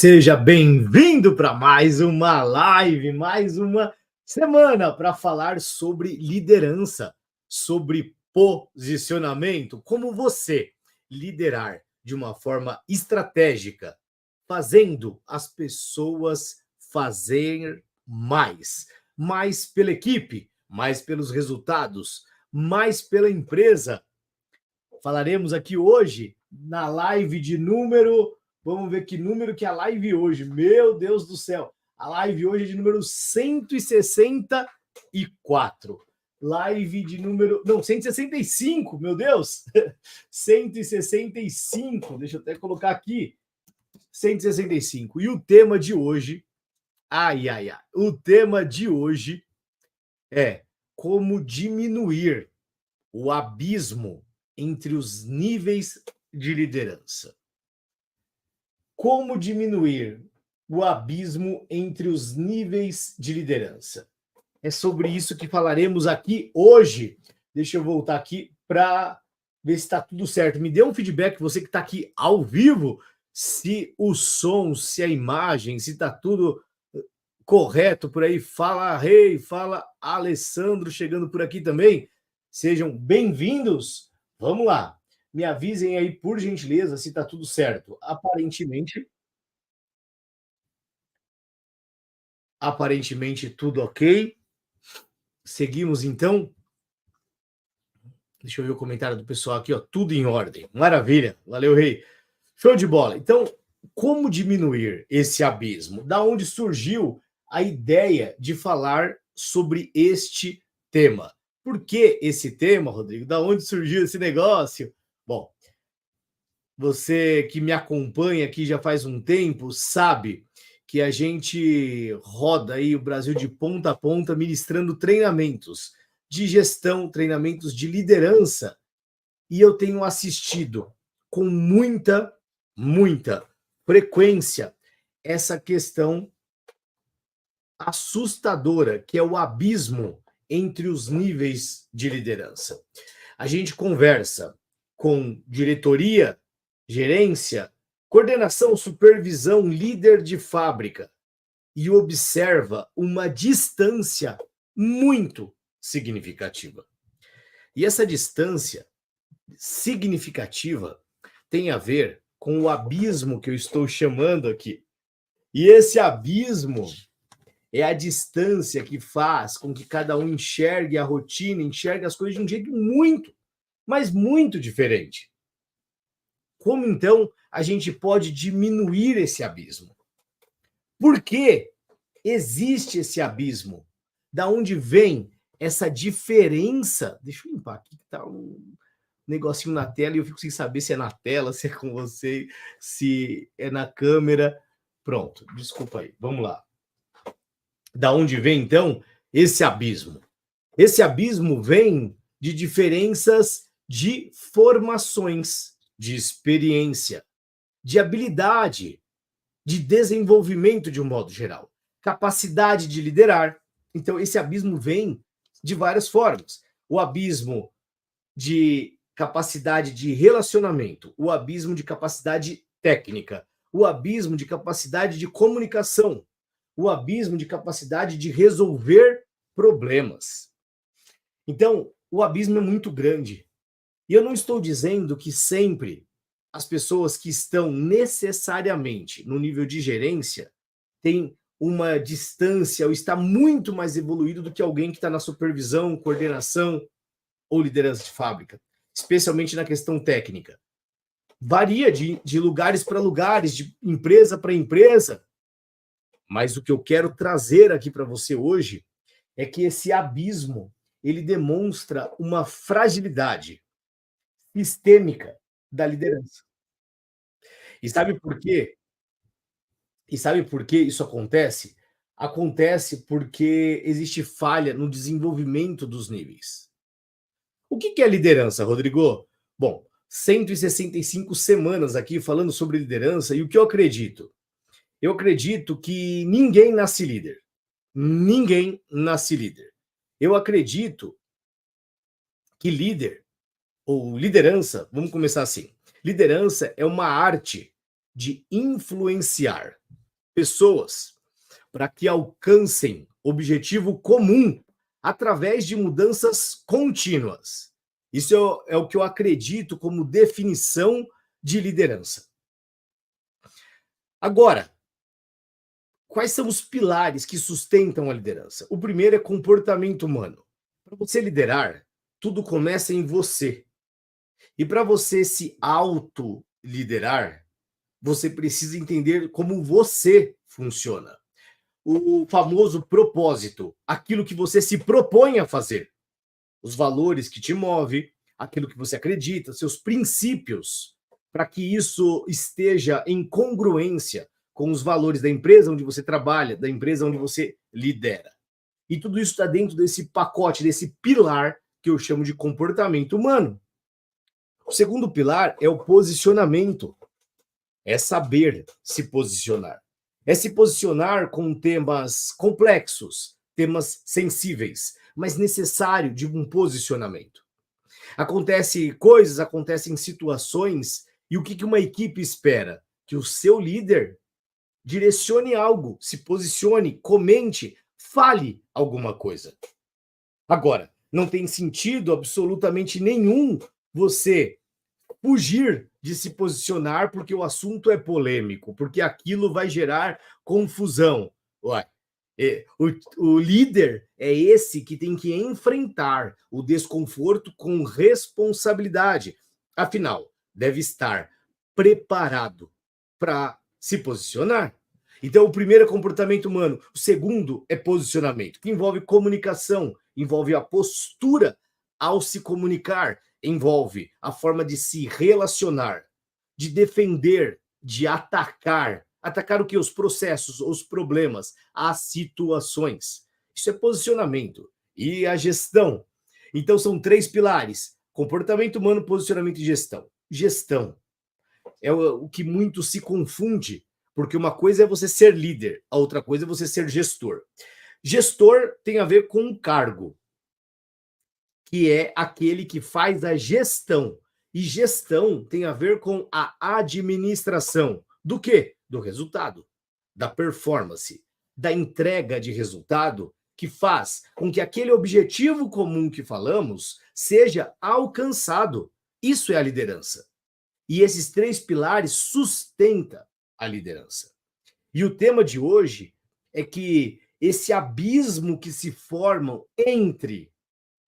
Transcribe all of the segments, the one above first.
Seja bem-vindo para mais uma live, mais uma semana para falar sobre liderança, sobre posicionamento, como você liderar de uma forma estratégica, fazendo as pessoas fazer mais, mais pela equipe, mais pelos resultados, mais pela empresa. Falaremos aqui hoje na live de número. Vamos ver que número que é a live hoje. Meu Deus do céu. A live hoje é de número 164. Live de número. Não, 165, meu Deus! 165. Deixa eu até colocar aqui. 165. E o tema de hoje. Ai, ai, ai. O tema de hoje é como diminuir o abismo entre os níveis de liderança. Como diminuir o abismo entre os níveis de liderança? É sobre isso que falaremos aqui hoje. Deixa eu voltar aqui para ver se está tudo certo. Me dê um feedback, você que está aqui ao vivo, se o som, se a imagem, se está tudo correto por aí. Fala, Rei, fala, Alessandro, chegando por aqui também. Sejam bem-vindos. Vamos lá. Me avisem aí, por gentileza, se está tudo certo. Aparentemente tudo ok. Seguimos então. Deixa eu ver o comentário do pessoal aqui, ó. Tudo em ordem. Maravilha. Valeu, Rei. Show de bola. Então, como diminuir esse abismo? Da onde surgiu a ideia de falar sobre este tema? Por que esse tema, Rodrigo? Da onde surgiu esse negócio? Bom, você que me acompanha aqui já faz um tempo sabe que a gente roda aí o Brasil de ponta a ponta ministrando treinamentos de gestão, treinamentos de liderança, e eu tenho assistido com muita frequência essa questão assustadora, que é o abismo entre os níveis de liderança. A gente conversa com diretoria, gerência, coordenação, supervisão, líder de fábrica e observa uma distância muito significativa. E essa distância significativa tem a ver com o abismo que eu estou chamando aqui. E esse abismo é a distância que faz com que cada um enxergue a rotina, enxergue as coisas de um jeito muito, mas muito diferente. Como então a gente pode diminuir esse abismo? Por que existe esse abismo? Da onde vem essa diferença? Deixa eu limpar aqui, que tá um negocinho na tela e eu fico sem saber se é na tela, se é com você, se é na câmera. Pronto, desculpa aí, vamos lá. Da onde vem, então, esse abismo? Esse abismo vem de diferenças de formações, de experiência, de habilidade, de desenvolvimento de um modo geral, capacidade de liderar. Então, esse abismo vem de várias formas. O abismo de capacidade de relacionamento, o abismo de capacidade técnica, o abismo de capacidade de comunicação, o abismo de capacidade de resolver problemas. Então, o abismo é muito grande. E eu não estou dizendo que sempre as pessoas que estão necessariamente no nível de gerência têm uma distância ou está muito mais evoluído do que alguém que está na supervisão, coordenação ou liderança de fábrica, especialmente na questão técnica. Varia de lugares para lugares, de empresa para empresa. Mas o que eu quero trazer aqui para você hoje é que esse abismo, ele demonstra uma fragilidade sistêmica da liderança. E sabe por quê? E sabe por que isso acontece? Acontece porque existe falha no desenvolvimento dos níveis. O que é liderança, Rodrigo? Bom, 165 semanas aqui falando sobre liderança e o que eu acredito? Eu acredito que ninguém nasce líder. Ninguém nasce líder. Eu acredito que líder, ou liderança, vamos começar assim. Liderança é uma arte de influenciar pessoas para que alcancem objetivo comum através de mudanças contínuas. Isso é o que eu acredito como definição de liderança. Agora, quais são os pilares que sustentam a liderança? O primeiro é comportamento humano. Para você liderar, tudo começa em você. E para você se auto-liderar, você precisa entender como você funciona. O famoso propósito, aquilo que você se propõe a fazer. Os valores que te movem, aquilo que você acredita, seus princípios, para que isso esteja em congruência com os valores da empresa onde você trabalha, da empresa onde você lidera. E tudo isso está dentro desse pacote, desse pilar que eu chamo de comportamento humano. O segundo pilar é o posicionamento, é saber se posicionar. É se posicionar com temas complexos, temas sensíveis, mas necessário de um posicionamento. Acontecem situações, e o que uma equipe espera? Que o seu líder direcione algo, se posicione, comente, fale alguma coisa. Agora, não tem sentido absolutamente nenhum você fugir de se posicionar porque o assunto é polêmico, porque aquilo vai gerar confusão. Ué, o líder é esse que tem que enfrentar o desconforto com responsabilidade. Afinal, deve estar preparado para se posicionar. Então, o primeiro é comportamento humano, o segundo é posicionamento, que envolve comunicação, envolve a postura ao se comunicar, envolve a forma de se relacionar, de defender, de atacar. Atacar o que? Os processos, os problemas, as situações. Isso é posicionamento. E a gestão. Então, são 3 pilares: comportamento humano, posicionamento e gestão. Gestão é o que muito se confunde, porque uma coisa é você ser líder, a outra coisa é você ser gestor. Gestor tem a ver com um cargo, que é aquele que faz a gestão. E gestão tem a ver com a administração. Do quê? Do resultado, da performance, da entrega de resultado, que faz com que aquele objetivo comum que falamos seja alcançado. Isso é a liderança. E esses 3 pilares sustentam a liderança. E o tema de hoje é que esse abismo que se formam entre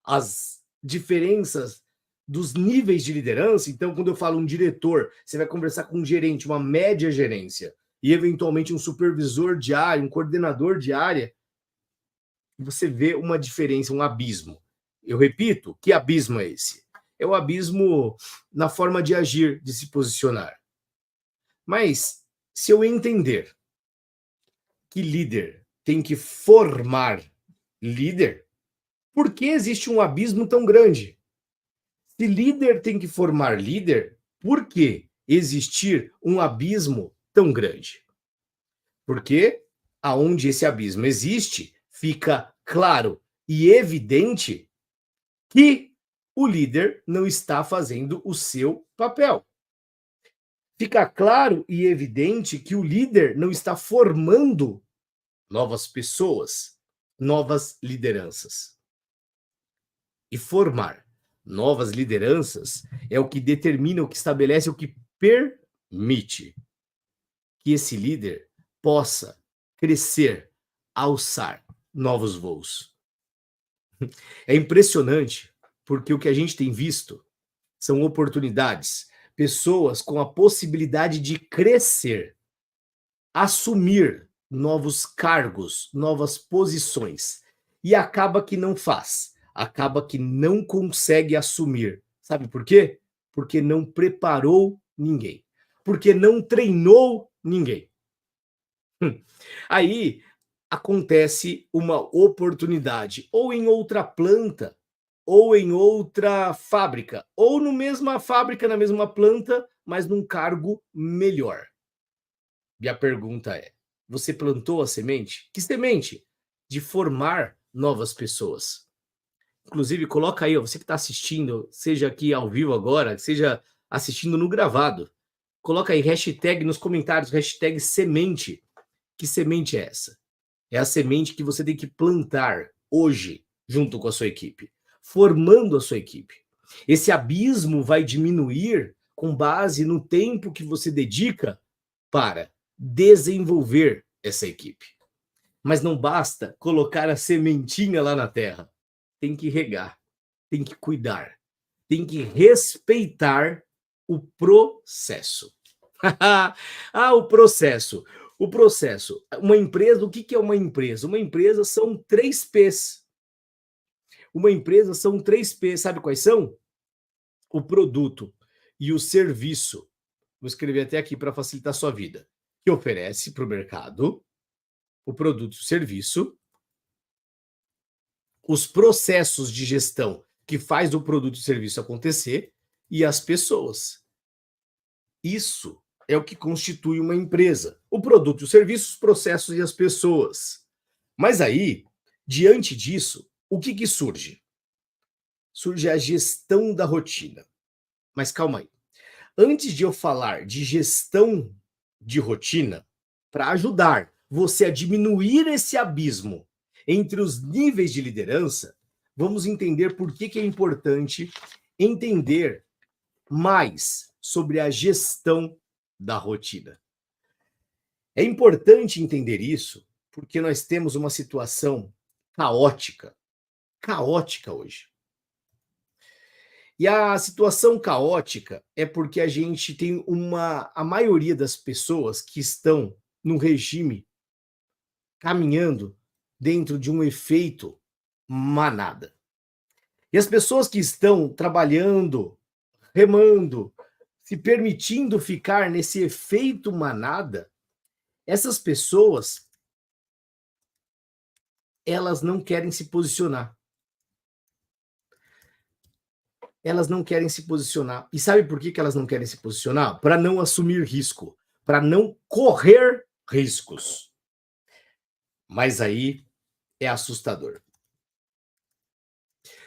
as diferenças dos níveis de liderança. Então, quando eu falo um diretor, você vai conversar com um gerente, uma média gerência, e eventualmente um supervisor de área, um coordenador de área, você vê uma diferença, um abismo. Eu repito, que abismo é esse? É o abismo na forma de agir, de se posicionar. Mas, se eu entender que líder tem que formar líder, por que existe um abismo tão grande? Se líder tem que formar líder, por que existir um abismo tão grande? Porque aonde esse abismo existe, fica claro e evidente que o líder não está fazendo o seu papel. Fica claro e evidente que o líder não está formando novas pessoas, novas lideranças. E formar novas lideranças é o que determina, o que estabelece, o que permite que esse líder possa crescer, alçar novos voos. É impressionante, porque o que a gente tem visto são oportunidades, pessoas com a possibilidade de crescer, assumir novos cargos, novas posições, e acaba que não faz, acaba que não consegue assumir. Sabe por quê? Porque não preparou ninguém, porque não treinou ninguém. Aí acontece uma oportunidade, ou em outra planta, ou em outra fábrica, ou na mesma fábrica, na mesma planta, mas num cargo melhor. E a pergunta é: você plantou a semente? Que semente? De formar novas pessoas. Inclusive, coloca aí, ó, você que está assistindo, seja aqui ao vivo agora, seja assistindo no gravado, Coloca aí hashtag nos comentários, hashtag semente. Que semente é essa? É a semente que você tem que plantar hoje, junto com a sua equipe, formando a sua equipe. Esse abismo vai diminuir com base no tempo que você dedica para desenvolver essa equipe. Mas não basta colocar a sementinha lá na terra. Tem que regar, tem que cuidar, tem que respeitar o processo. O processo. O processo. Uma empresa, o que é uma empresa? Uma empresa são 3 P's. Uma empresa são 3 P's. Sabe quais são? O produto e o serviço. Vou escrever até aqui para facilitar a sua vida. Que oferece para o mercado o produto e o serviço, os processos de gestão que faz o produto e o serviço acontecer e as pessoas. Isso é o que constitui uma empresa. O produto, os serviços, os processos e as pessoas. Mas aí, diante disso, o que surge? Surge a gestão da rotina. Mas calma aí. Antes de eu falar de gestão de rotina, para ajudar você a diminuir esse abismo entre os níveis de liderança, vamos entender por que é importante entender mais sobre a gestão da rotina. É importante entender isso porque nós temos uma situação caótica hoje. E a situação caótica é porque a gente tem a maioria das pessoas que estão no regime caminhando dentro de um efeito manada. E as pessoas que estão trabalhando, remando, se permitindo ficar nesse efeito manada, essas pessoas, elas não querem se posicionar. Elas não querem se posicionar. E sabe por que elas não querem se posicionar? Para não assumir risco, para não correr riscos. Mas aí é assustador.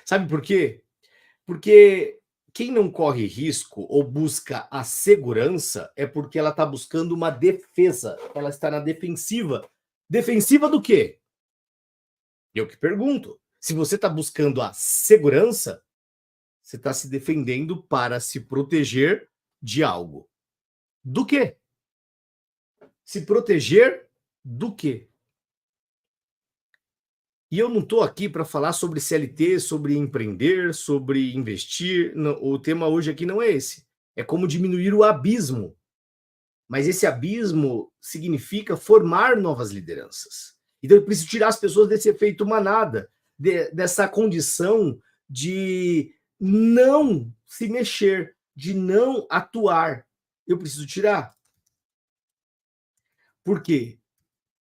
Sabe por quê? Porque quem não corre risco ou busca a segurança é porque ela está buscando uma defesa. Ela está na defensiva. Defensiva do quê? Eu que pergunto. Se você está buscando a segurança, você está se defendendo para se proteger de algo. Do quê? Se proteger do quê? E eu não estou aqui para falar sobre CLT, sobre empreender, sobre investir. Não, o tema hoje aqui não é esse. É como diminuir o abismo. Mas esse abismo significa formar novas lideranças. Então eu preciso tirar as pessoas desse efeito manada, dessa condição de não se mexer, de não atuar. Eu preciso tirar. Por quê?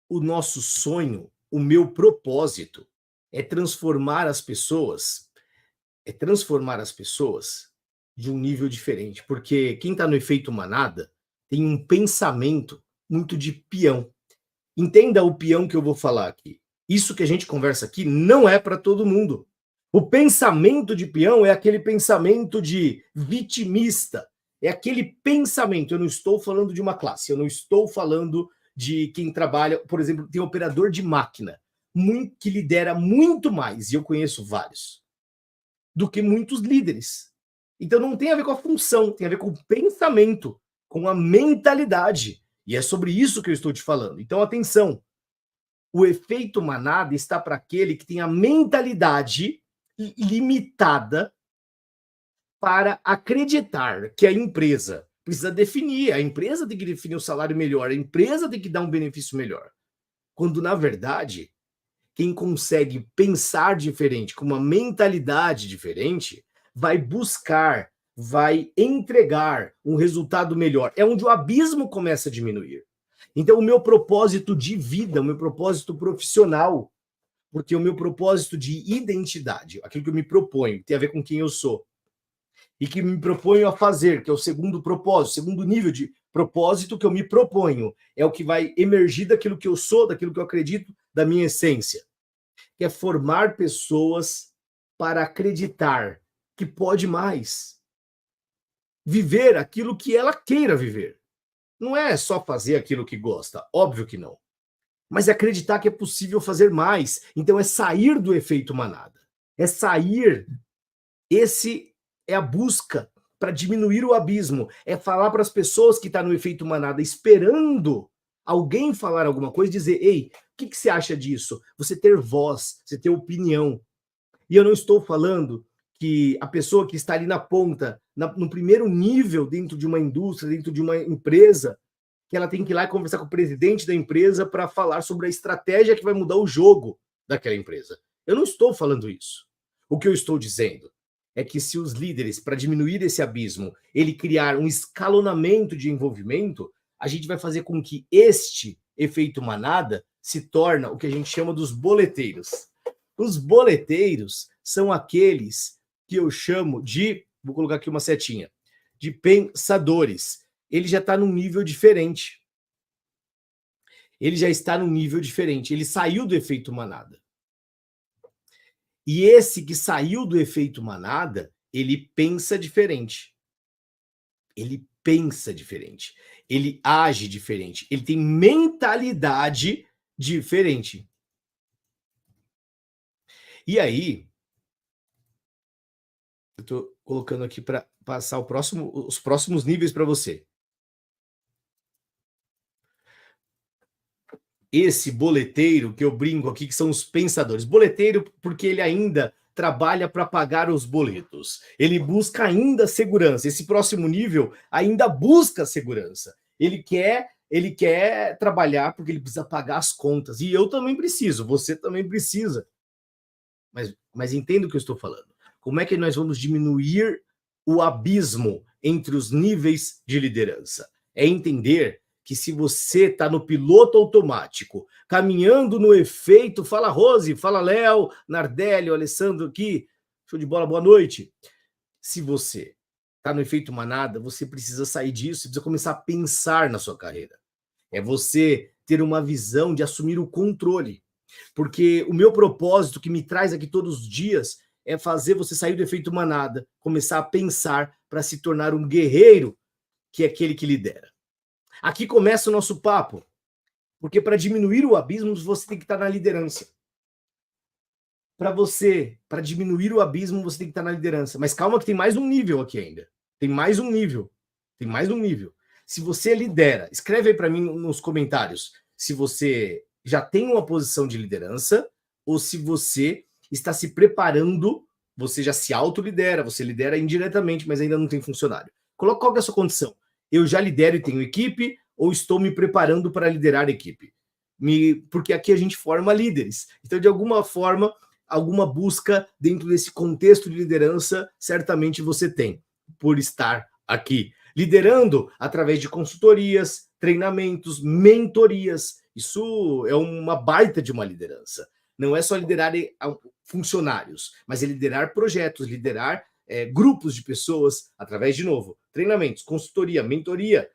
O nosso sonho, o meu propósito é transformar as pessoas de um nível diferente, porque quem está no efeito manada tem um pensamento muito de peão. Entenda o peão que eu vou falar aqui. Isso que a gente conversa aqui não é para todo mundo. O pensamento de peão é aquele pensamento de vitimista. É aquele pensamento. Eu não estou falando de uma classe, eu não estou falando de quem trabalha, por exemplo, tem operador de máquina, que lidera muito mais, e eu conheço vários, do que muitos líderes. Então não tem a ver com a função, tem a ver com o pensamento, com a mentalidade. E é sobre isso que eu estou te falando. Então, atenção. O efeito manada está para aquele que tem a mentalidade limitada para acreditar que a empresa precisa definir, a empresa tem que definir o salário melhor, a empresa tem que dar um benefício melhor. Quando, na verdade, quem consegue pensar diferente, com uma mentalidade diferente, vai buscar, vai entregar um resultado melhor. É onde o abismo começa a diminuir. Então, o meu propósito de vida, o meu propósito profissional, porque o meu propósito de identidade, aquilo que eu me proponho, tem a ver com quem eu sou, e que me proponho a fazer, que é o segundo propósito, segundo nível de propósito que eu me proponho, é o que vai emergir daquilo que eu sou, daquilo que eu acredito, da minha essência, que é formar pessoas para acreditar que pode mais, viver aquilo que ela queira viver. não é só fazer aquilo que gosta, óbvio que não. Mas é acreditar que é possível fazer mais. Então é sair do efeito manada. É sair. Esse é a busca para diminuir o abismo. É falar para as pessoas que estão no efeito manada, esperando alguém falar alguma coisa, dizer: ei, o que você acha disso? Você ter voz, você ter opinião. E eu não estou falando que a pessoa que está ali na ponta, no primeiro nível dentro de uma indústria, dentro de uma empresa, que ela tem que ir lá e conversar com o presidente da empresa para falar sobre a estratégia que vai mudar o jogo daquela empresa. Eu não estou falando isso. O que eu estou dizendo é que se os líderes, para diminuir esse abismo, ele criar um escalonamento de envolvimento, a gente vai fazer com que este efeito manada se torne o que a gente chama dos boleteiros. Os boleteiros são aqueles que eu chamo de, vou colocar aqui uma setinha, de pensadores. Ele já está num nível diferente. Ele já está num nível diferente. Ele saiu do efeito manada. E esse que saiu do efeito manada, ele pensa diferente. Ele pensa diferente. Ele age diferente. Ele tem mentalidade diferente. E aí, eu estou colocando aqui para passar os próximos níveis para você. Esse boleteiro que eu brinco aqui, que são os pensadores. Boleteiro porque ele ainda trabalha para pagar os boletos. Ele busca ainda segurança. Esse próximo nível ainda busca segurança. Ele quer trabalhar porque ele precisa pagar as contas. E eu também preciso, você também precisa. Mas entenda o que eu estou falando. Como é que nós vamos diminuir o abismo entre os níveis de liderança? É entender que se você está no piloto automático, caminhando no efeito, fala Rose, fala Léo, Nardelli, Alessandro aqui, show de bola, boa noite. Se você está no efeito manada, você precisa sair disso, você precisa começar a pensar na sua carreira. É você ter uma visão de assumir o controle. Porque o meu propósito que me traz aqui todos os dias é fazer você sair do efeito manada, começar a pensar para se tornar um guerreiro, que é aquele que lidera. Aqui começa o nosso papo, porque para diminuir o abismo, você tem que estar na liderança. Para diminuir o abismo, você tem que estar na liderança. Mas calma que tem mais um nível aqui ainda. Tem mais um nível. Se você lidera, escreve aí para mim nos comentários se você já tem uma posição de liderança ou se você está se preparando, você já se autolidera, você lidera indiretamente, mas ainda não tem funcionário. Coloca qual que é a sua condição. Eu já lidero e tenho equipe ou estou me preparando para liderar a equipe? Porque aqui a gente forma líderes. Então, de alguma forma, alguma busca dentro desse contexto de liderança, certamente você tem, por estar aqui. Liderando através de consultorias, treinamentos, mentorias. Isso é uma baita de uma liderança. Não é só liderar funcionários, mas é liderar projetos, liderar grupos de pessoas através, de novo, treinamentos, consultoria, mentoria,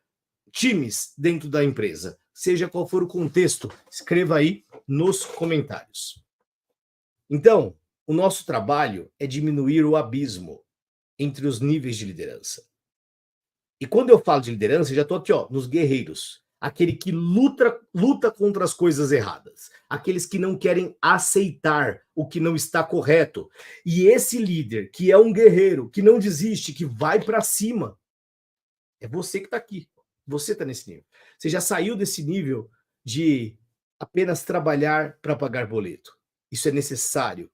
times dentro da empresa. Seja qual for o contexto, escreva aí nos comentários. Então, o nosso trabalho é diminuir o abismo entre os níveis de liderança. E quando eu falo de liderança, eu já estou aqui, nos guerreiros. Aquele que luta contra as coisas erradas. Aqueles que não querem aceitar o que não está correto. E esse líder, que é um guerreiro, que não desiste, que vai para cima, é você que está aqui. Você está nesse nível. Você já saiu desse nível de apenas trabalhar para pagar boleto. Isso é necessário.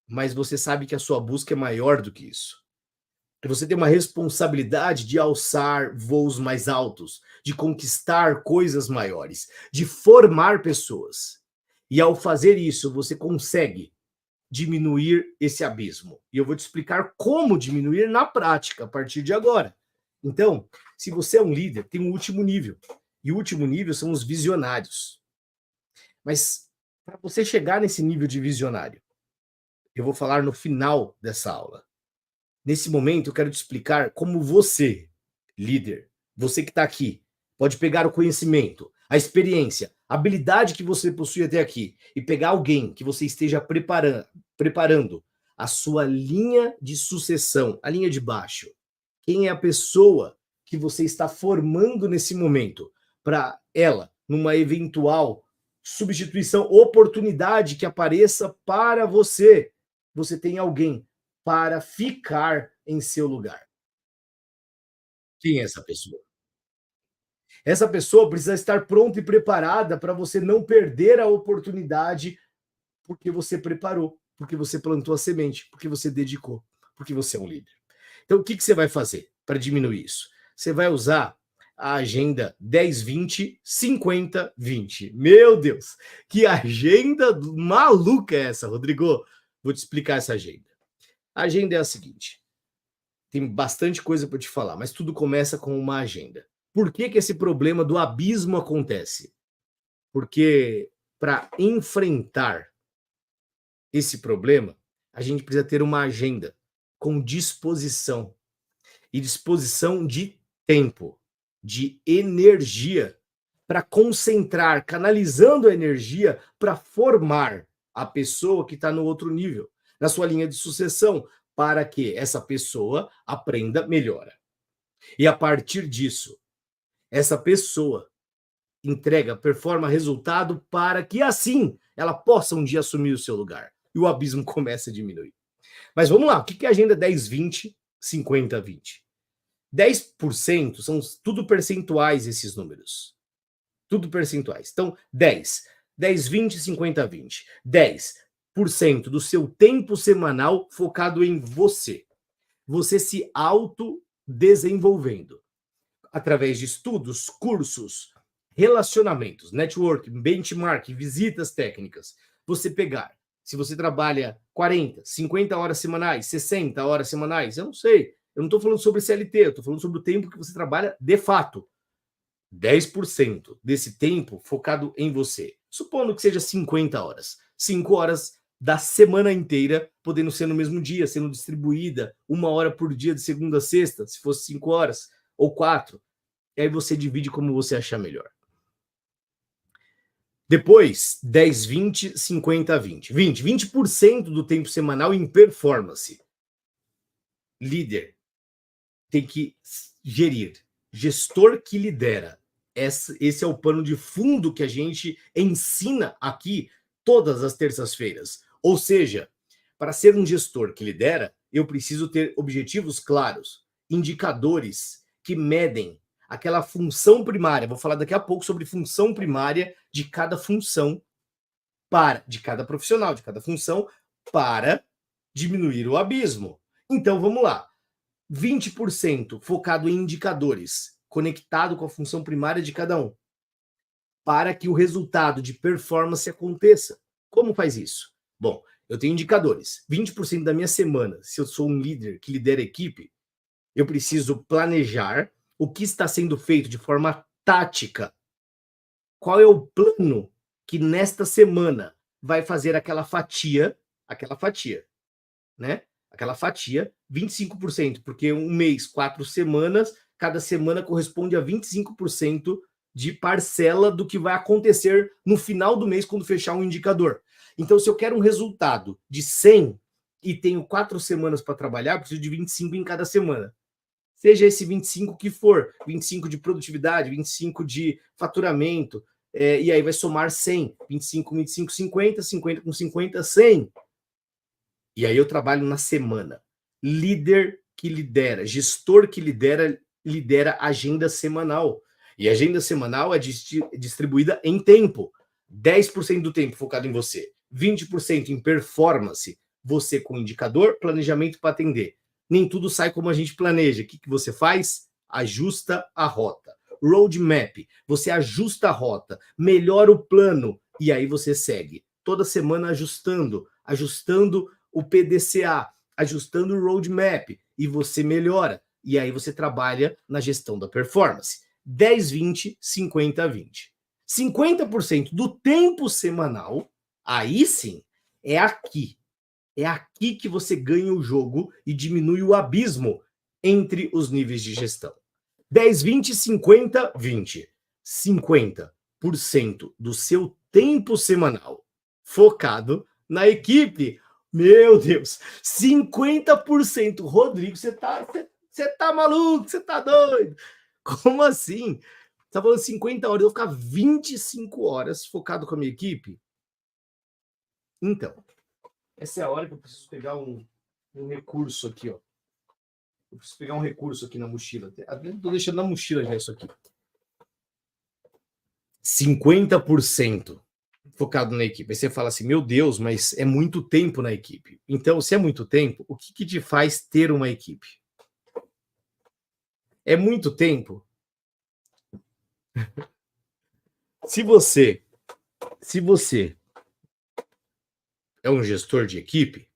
Mas você sabe que a sua busca é maior do que isso. Você tem uma responsabilidade de alçar voos mais altos, de conquistar coisas maiores, de formar pessoas. E ao fazer isso, você consegue diminuir esse abismo. E eu vou te explicar como diminuir na prática a partir de agora. Então, se você é um líder, tem um último nível. E o último nível são os visionários. Mas para você chegar nesse nível de visionário, eu vou falar no final dessa aula. Nesse momento, eu quero te explicar como você, líder, você que está aqui, pode pegar o conhecimento, a experiência, a habilidade que você possui até aqui e pegar alguém que você esteja preparando a sua linha de sucessão, a linha de baixo. Quem é a pessoa que você está formando nesse momento para ela, numa eventual substituição, oportunidade que apareça para você, você tem alguém para ficar em seu lugar. Quem é essa pessoa? Essa pessoa precisa estar pronta e preparada para você não perder a oportunidade porque você preparou, porque você plantou a semente, porque você dedicou, porque você é um líder. Então, o que você vai fazer para diminuir isso? Você vai usar a agenda 10, 20, 50, 20. Meu Deus, que agenda maluca é essa, Rodrigo? Vou te explicar essa agenda. A agenda é a seguinte: tem bastante coisa para te falar, mas tudo começa com uma agenda. Por que esse problema do abismo acontece? Porque para enfrentar esse problema, a gente precisa ter uma agenda com disposição e disposição de tempo, de energia, para concentrar, canalizando a energia para formar a pessoa que está no outro nível, na sua linha de sucessão, para que essa pessoa aprenda melhor. E a partir disso, essa pessoa entrega, performa resultado para que assim ela possa um dia assumir o seu lugar e o abismo começa a diminuir. Mas vamos lá, o que é a agenda 10, 20, 50, 20? 10% são tudo percentuais esses números. Tudo percentuais. Então, 10, 20, 50, 20. 10% do seu tempo semanal focado em você. Você se autodesenvolvendo através de estudos, cursos, relacionamentos, network, benchmark, visitas técnicas. Você pegar, se você trabalha 40, 50 horas semanais, 60 horas semanais, eu não sei. Eu não estou falando sobre CLT, eu estou falando sobre o tempo que você trabalha de fato. 10% desse tempo focado em você. Supondo que seja 50 horas. 5 horas da semana inteira, podendo ser no mesmo dia, sendo distribuída 1 hora por dia de segunda a sexta, se fosse 5 horas, ou 4. E aí você divide como você achar melhor. Depois, 10, 20, 50, 20. 20% do tempo semanal em performance. Líder tem que gerir. Gestor que lidera. Esse é o pano de fundo que a gente ensina aqui todas as terças-feiras. Ou seja, para ser um gestor que lidera, eu preciso ter objetivos claros, indicadores que medem aquela função primária. Vou falar daqui a pouco sobre função primária de cada função, de cada profissional, de cada função, para diminuir o abismo. Então, vamos lá. 20% focado em indicadores, conectado com a função primária de cada um, para que o resultado de performance aconteça. Como faz isso? Bom, eu tenho indicadores. 20% da minha semana, se eu sou um líder que lidera a equipe, eu preciso planejar o que está sendo feito de forma tática. Qual é o plano que nesta semana vai fazer aquela fatia, né? Aquela fatia, 25%, porque um mês, 4 semanas, cada semana corresponde a 25% de parcela do que vai acontecer no final do mês quando fechar um indicador. Então, se eu quero um resultado de 100 e tenho 4 semanas para trabalhar, preciso de 25 em cada semana. Seja esse 25 que for, 25 de produtividade, 25 de faturamento, e aí vai somar 100, 25 com 25, 50, 50 com 50, 100. E aí eu trabalho na semana. Líder que lidera, gestor que lidera agenda semanal. E a agenda semanal é distribuída em tempo. 10% do tempo focado em você, 20% em performance, você com indicador, planejamento para atender. Nem tudo sai como a gente planeja. O que você faz? Ajusta a rota. Roadmap, você ajusta a rota, melhora o plano e aí você segue. Toda semana ajustando o PDCA, ajustando o roadmap e você melhora. E aí você trabalha na gestão da performance. 10, 20, 50, 20. 50% do tempo semanal, aí sim, é aqui. É aqui que você ganha o jogo e diminui o abismo entre os níveis de gestão. 10, 20, 50, 20. 50% do seu tempo semanal focado na equipe. Meu Deus, 50%. Rodrigo, você Você tá maluco? Você tá doido? Como assim? Você tá falando 50 horas, eu vou ficar 25 horas focado com a minha equipe? Então, essa é a hora que eu preciso pegar um recurso aqui, ó. Eu preciso pegar um recurso aqui na mochila. Tô deixando na mochila já isso aqui. 50% focado na equipe. Aí você fala assim, meu Deus, mas é muito tempo na equipe. Então, se é muito tempo, o que te faz ter uma equipe? É muito tempo? Se você é um gestor de equipe,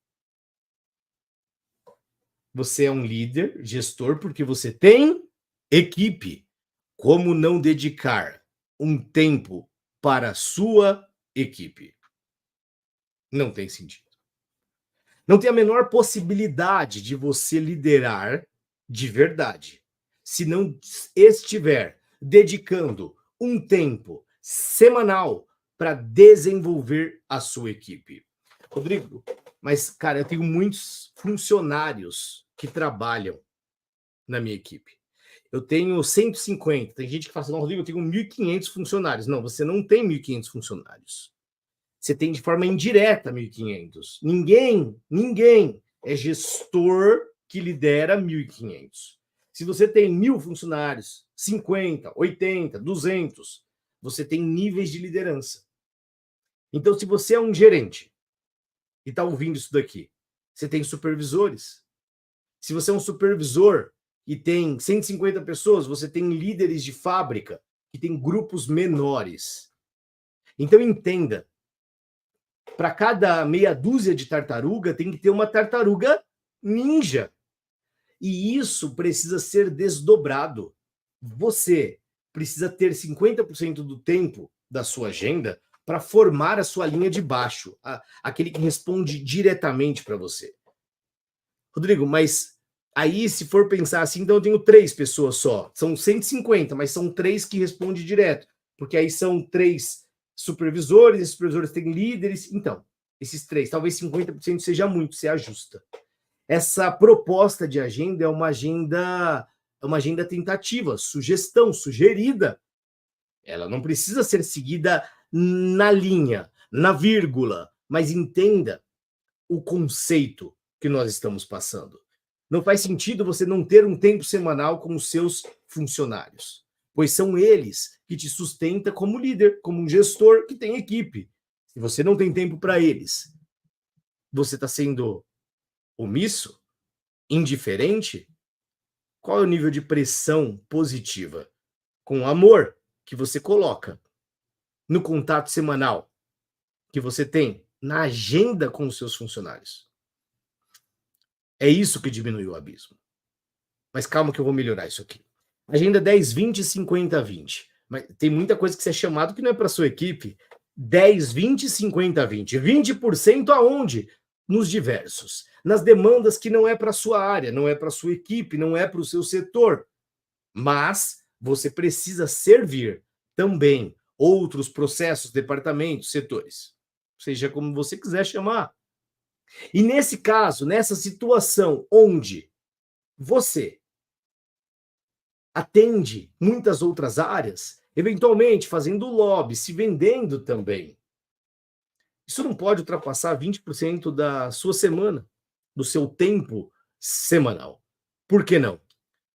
você é um líder, gestor, porque você tem equipe. Como não dedicar um tempo para a sua equipe? Não tem sentido. Não tem a menor possibilidade de você liderar de verdade se não estiver dedicando um tempo semanal para desenvolver a sua equipe. Rodrigo, mas, cara, eu tenho muitos funcionários que trabalham na minha equipe. Eu tenho 150. Tem gente que fala assim, não, Rodrigo, eu tenho 1.500 funcionários. Não, você não tem 1.500 funcionários. Você tem de forma indireta 1.500. Ninguém é gestor que lidera 1.500. Se você tem 1.000 funcionários, 50, 80, 200, você tem níveis de liderança. Então, se você é um gerente e está ouvindo isso daqui, você tem supervisores. Se você é um supervisor e tem 150 pessoas, você tem líderes de fábrica que tem grupos menores. Então, entenda, para cada meia dúzia de tartaruga, tem que ter uma tartaruga ninja. E isso precisa ser desdobrado. Você precisa ter 50% do tempo da sua agenda para formar a sua linha de baixo, aquele que responde diretamente para você. Rodrigo, mas aí se for pensar assim, então eu tenho 3 pessoas só. São 150, mas são 3 que respondem direto. Porque aí são 3 supervisores, esses supervisores têm líderes. Então, esses 3, talvez 50% seja muito, você ajusta. Essa proposta de agenda é uma agenda tentativa, sugestão, sugerida. Ela não precisa ser seguida na linha, na vírgula, mas entenda o conceito que nós estamos passando. Não faz sentido você não ter um tempo semanal com os seus funcionários, pois são eles que te sustentam como líder, como um gestor que tem equipe. Se você não tem tempo para eles, você está sendo omisso, indiferente? Qual é o nível de pressão positiva? Com amor que você coloca no contato semanal que você tem na agenda com os seus funcionários. É isso que diminui o abismo. Mas calma que eu vou melhorar isso aqui. Agenda 10, 20, 50, 20. Mas tem muita coisa que você é chamado que não é para sua equipe. 10, 20, 50, 20. 20% aonde? Nos diversos. Nas demandas que não é para sua área, não é para sua equipe, não é para o seu setor. Mas você precisa servir também outros processos, departamentos, setores. Seja como você quiser chamar. E nesse caso, nessa situação onde você atende muitas outras áreas, eventualmente fazendo lobby, se vendendo também, isso não pode ultrapassar 20% da sua semana, do seu tempo semanal. Por que não?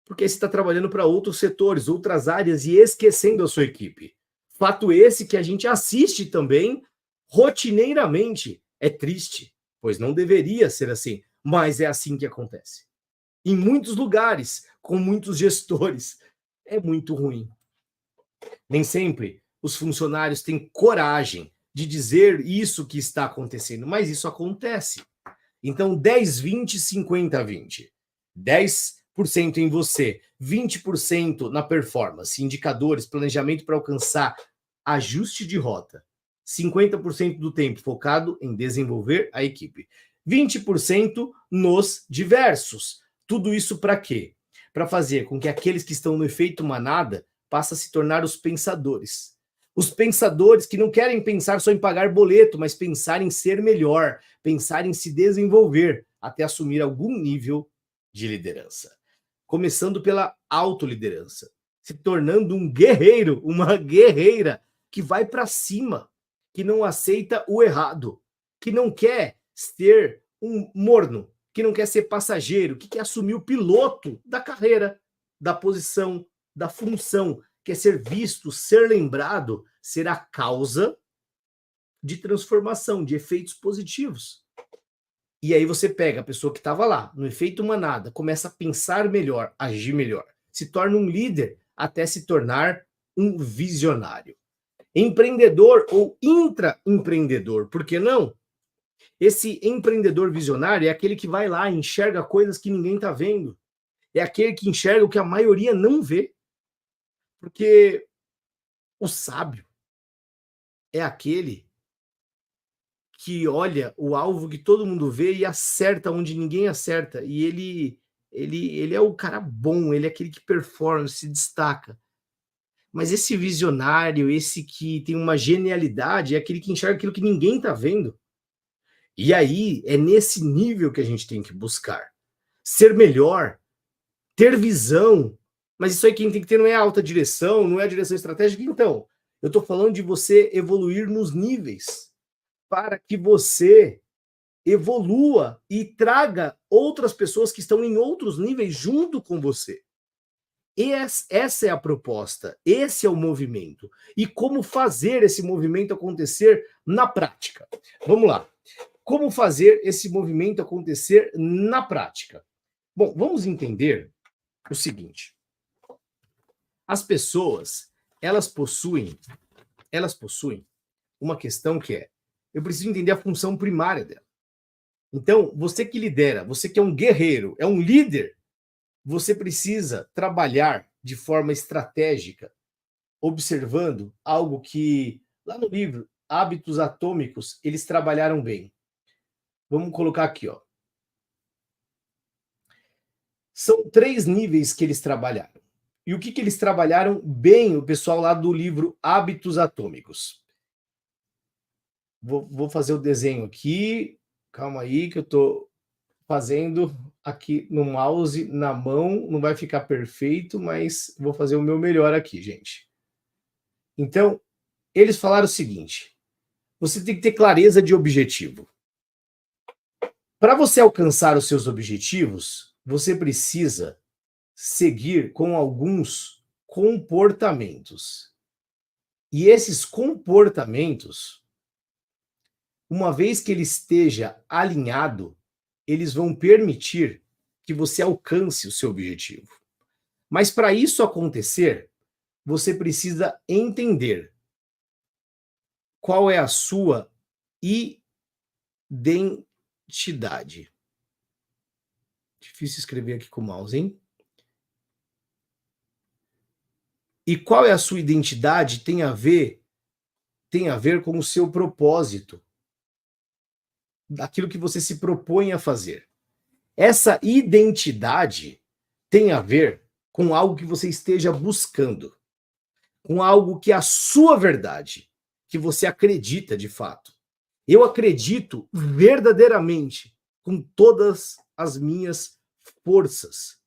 Porque você está trabalhando para outros setores, outras áreas e esquecendo a sua equipe. Fato esse que a gente assiste também rotineiramente. É triste, pois não deveria ser assim, mas é assim que acontece. Em muitos lugares, com muitos gestores, é muito ruim. Nem sempre os funcionários têm coragem de dizer isso que está acontecendo, mas isso acontece. Então, 10, 20, 50, 20. 10% em você, 20% na performance, indicadores, planejamento para alcançar ajuste de rota. 50% do tempo focado em desenvolver a equipe. 20% nos diversos. Tudo isso para quê? Para fazer com que aqueles que estão no efeito manada passem a se tornar os pensadores. Os pensadores que não querem pensar só em pagar boleto, mas pensar em ser melhor, pensar em se desenvolver até assumir algum nível de liderança. começando pela autoliderança, se tornando um guerreiro, uma guerreira que vai para cima, que não aceita o errado, que não quer ser um morno, que não quer ser passageiro, que quer assumir o piloto da carreira, da posição, da função, quer ser visto, ser lembrado, ser a causa de transformação, de efeitos positivos. E aí você pega a pessoa que estava lá, no efeito manada, começa a pensar melhor, agir melhor, se torna um líder até se tornar um visionário. Empreendedor ou intraempreendedor, por que não? Esse empreendedor visionário é aquele que vai lá e enxerga coisas que ninguém está vendo. É aquele que enxerga o que a maioria não vê. Porque o sábio é aquele que olha o alvo que todo mundo vê e acerta onde ninguém acerta. E ele é o cara bom, ele é aquele que performa, se destaca. Mas esse visionário, esse que tem uma genialidade, é aquele que enxerga aquilo que ninguém está vendo. E aí é nesse nível que a gente tem que buscar. Ser melhor, ter visão. Mas isso aí quem tem que ter não é a alta direção, não é a direção estratégica. Então, eu estou falando de você evoluir nos níveis para que você evolua e traga outras pessoas que estão em outros níveis junto com você. Essa é a proposta, esse é o movimento. E como fazer esse movimento acontecer na prática? Vamos lá. Como fazer esse movimento acontecer na prática? Bom, vamos entender o seguinte. As pessoas, elas possuem uma questão que é, eu preciso entender a função primária dela. Então, você que lidera, você que é um guerreiro, é um líder, você precisa trabalhar de forma estratégica, observando algo que, lá no livro Hábitos Atômicos, eles trabalharam bem. Vamos colocar aqui, ó. São 3 níveis que eles trabalharam. E o que eles trabalharam bem, o pessoal lá do livro Hábitos Atômicos. Vou fazer o desenho aqui. Calma aí que eu estou fazendo aqui no mouse, na mão. Não vai ficar perfeito, mas vou fazer o meu melhor aqui, gente. Então, eles falaram o seguinte. Você tem que ter clareza de objetivo. Para você alcançar os seus objetivos, você precisa seguir com alguns comportamentos. E esses comportamentos, uma vez que ele esteja alinhado, eles vão permitir que você alcance o seu objetivo. Mas para isso acontecer, você precisa entender qual é a sua identidade. Difícil escrever aqui com o mouse, hein? E qual é a sua identidade tem a ver com o seu propósito, daquilo que você se propõe a fazer. Essa identidade tem a ver com algo que você esteja buscando, com algo que é a sua verdade, que você acredita de fato. Eu acredito verdadeiramente, com todas as minhas forças,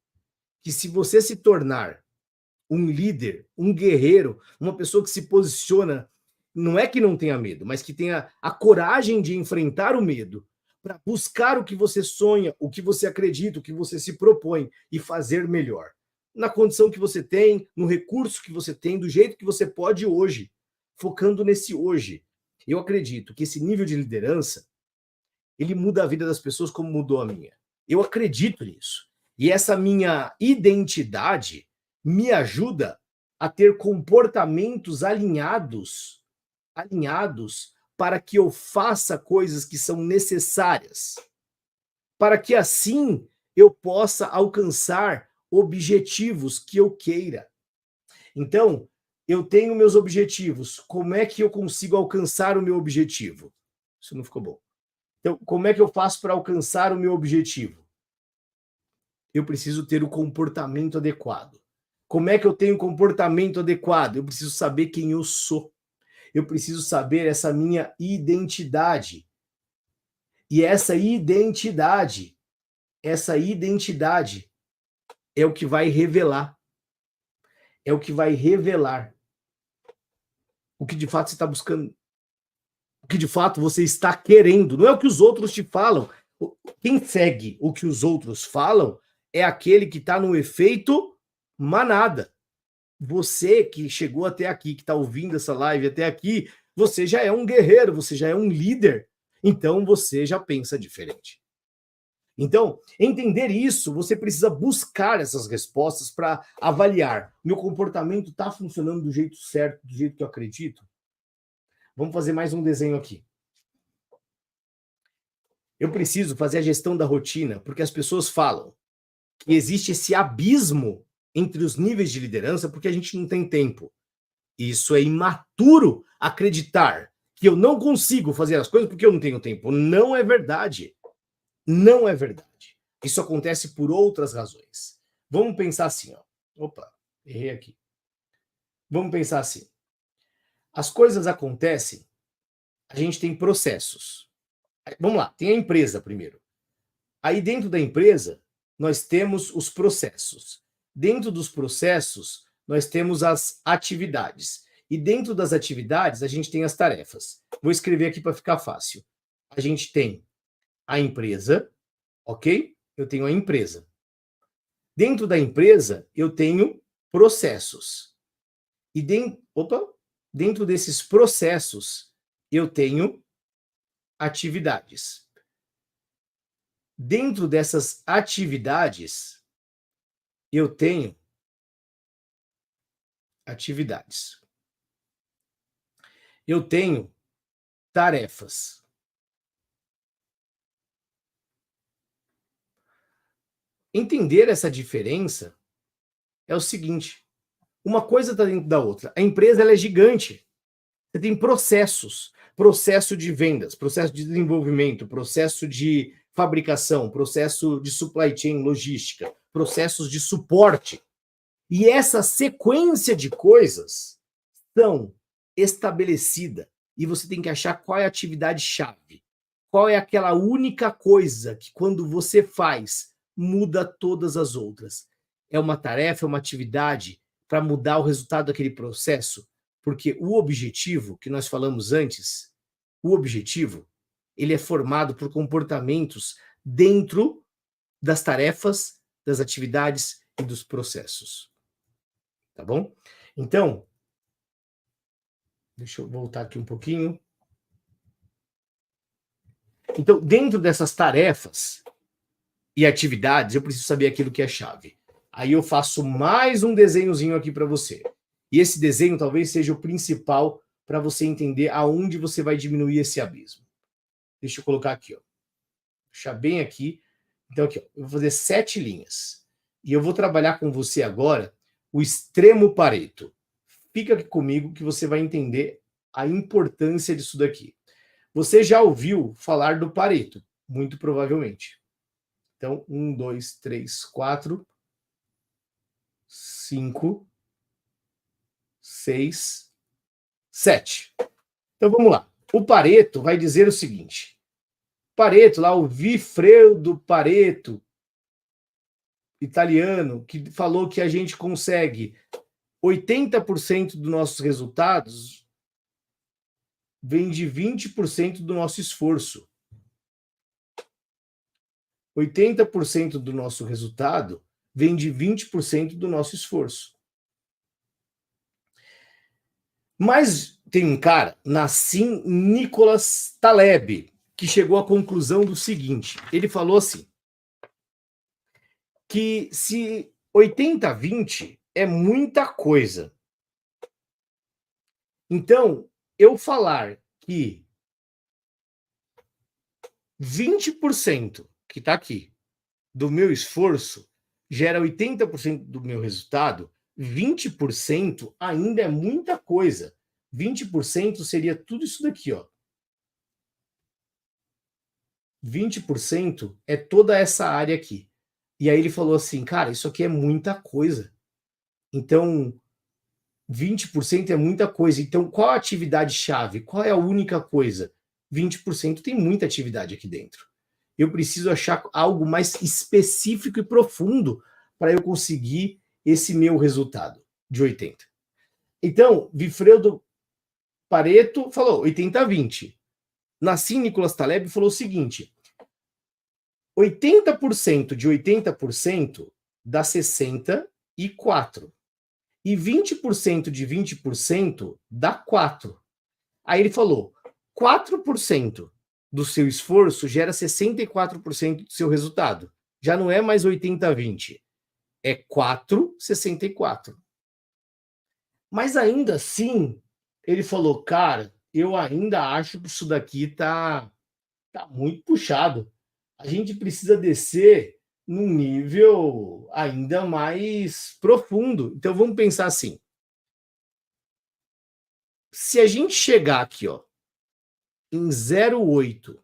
que se você se tornar um líder, um guerreiro, uma pessoa que se posiciona, não é que não tenha medo, mas que tenha a coragem de enfrentar o medo, para buscar o que você sonha, o que você acredita, o que você se propõe e fazer melhor. Na condição que você tem, no recurso que você tem, do jeito que você pode hoje, focando nesse hoje. Eu acredito que esse nível de liderança, ele muda a vida das pessoas como mudou a minha. Eu acredito nisso. E essa minha identidade me ajuda a ter comportamentos alinhados para que eu faça coisas que são necessárias, para que assim eu possa alcançar objetivos que eu queira. Então, eu tenho meus objetivos. Como é que eu consigo alcançar o meu objetivo? Isso não ficou bom. Então, como é que eu faço para alcançar o meu objetivo? Eu preciso ter o comportamento adequado. Como é que eu tenho o comportamento adequado? Eu preciso saber quem eu sou. Eu preciso saber essa minha identidade. E essa identidade é o que vai revelar. É o que vai revelar o que de fato você está buscando. O que de fato você está querendo. Não é o que os outros te falam. Quem segue o que os outros falam é aquele que está no efeito manada. Você que chegou até aqui, que está ouvindo essa live até aqui, você já é um guerreiro, você já é um líder. Então você já pensa diferente. Então, entender isso, você precisa buscar essas respostas para avaliar. Meu comportamento está funcionando do jeito certo, do jeito que eu acredito? Vamos fazer mais um desenho aqui. Eu preciso fazer a gestão da rotina, porque as pessoas falam que existe esse abismo entre os níveis de liderança porque a gente não tem tempo. Isso é imaturo acreditar que eu não consigo fazer as coisas porque eu não tenho tempo. Não é verdade. Não é verdade. Isso acontece por outras razões. Vamos pensar assim, ó. Opa, errei aqui. Vamos pensar assim. As coisas acontecem, a gente tem processos. Vamos lá, tem a empresa primeiro. Aí dentro da empresa, nós temos os processos. Dentro dos processos, nós temos as atividades. E dentro das atividades, a gente tem as tarefas. Vou escrever aqui para ficar fácil. A gente tem a empresa, ok? Eu tenho a empresa. Dentro da empresa, eu tenho processos. E dentro desses processos, eu tenho atividades. Dentro dessas atividades, eu tenho atividades. Eu tenho tarefas. Entender essa diferença é o seguinte: uma coisa está dentro da outra. A empresa ela é gigante. Você tem processos, processo de vendas, processo de desenvolvimento, processo de fabricação, processo de supply chain, logística, processos de suporte. E essa sequência de coisas são estabelecida e você tem que achar qual é a atividade-chave. Qual é aquela única coisa que quando você faz, muda todas as outras. É uma tarefa, é uma atividade para mudar o resultado daquele processo? Porque o objetivo, que nós falamos antes, o objetivo, ele é formado por comportamentos dentro das tarefas, das atividades e dos processos. Tá bom? Então, deixa eu voltar aqui um pouquinho. Então, dentro dessas tarefas e atividades, eu preciso saber aquilo que é chave. Aí eu faço mais um desenhozinho aqui para você. E esse desenho talvez seja o principal para você entender aonde você vai diminuir esse abismo. Deixa eu colocar aqui, ó. Deixar bem aqui. Então, aqui, ó, eu vou fazer 7 linhas. E eu vou trabalhar com você agora o extremo Pareto. Fica aqui comigo que você vai entender a importância disso daqui. Você já ouviu falar do Pareto, muito provavelmente. Então, 1, 2, 3, 4, 5, 6, 7. Então, vamos lá. O Pareto vai dizer o seguinte. Pareto, lá o Vilfredo Pareto, italiano, que falou que a gente consegue 80% dos nossos resultados vem de 20% do nosso esforço. 80% do nosso resultado vem de 20% do nosso esforço. Mas tem um cara, Nassim Nicholas Taleb, que chegou à conclusão do seguinte. Ele falou assim, que se 80-20 é muita coisa. Então, eu falar que 20% que está aqui do meu esforço gera 80% do meu resultado, 20% ainda é muita coisa. 20% seria tudo isso daqui, ó. 20% é toda essa área aqui. E aí ele falou assim, cara, isso aqui é muita coisa. Então, 20% é muita coisa. Então, qual a atividade-chave? Qual é a única coisa? 20% tem muita atividade aqui dentro. Eu preciso achar algo mais específico e profundo para eu conseguir esse meu resultado de 80. Então, Vilfredo Pareto falou 80-20. Nassim Nicolas Taleb falou o seguinte: 80% de 80% dá 64. E 20% de 20% dá 4. Aí ele falou: 4% do seu esforço gera 64% do seu resultado. Já não é mais 80-20. É 4,64. Mas ainda assim, ele falou, cara, eu ainda acho que isso daqui tá muito puxado. A gente precisa descer num nível ainda mais profundo. Então vamos pensar assim. Se a gente chegar aqui, ó, em 0,8.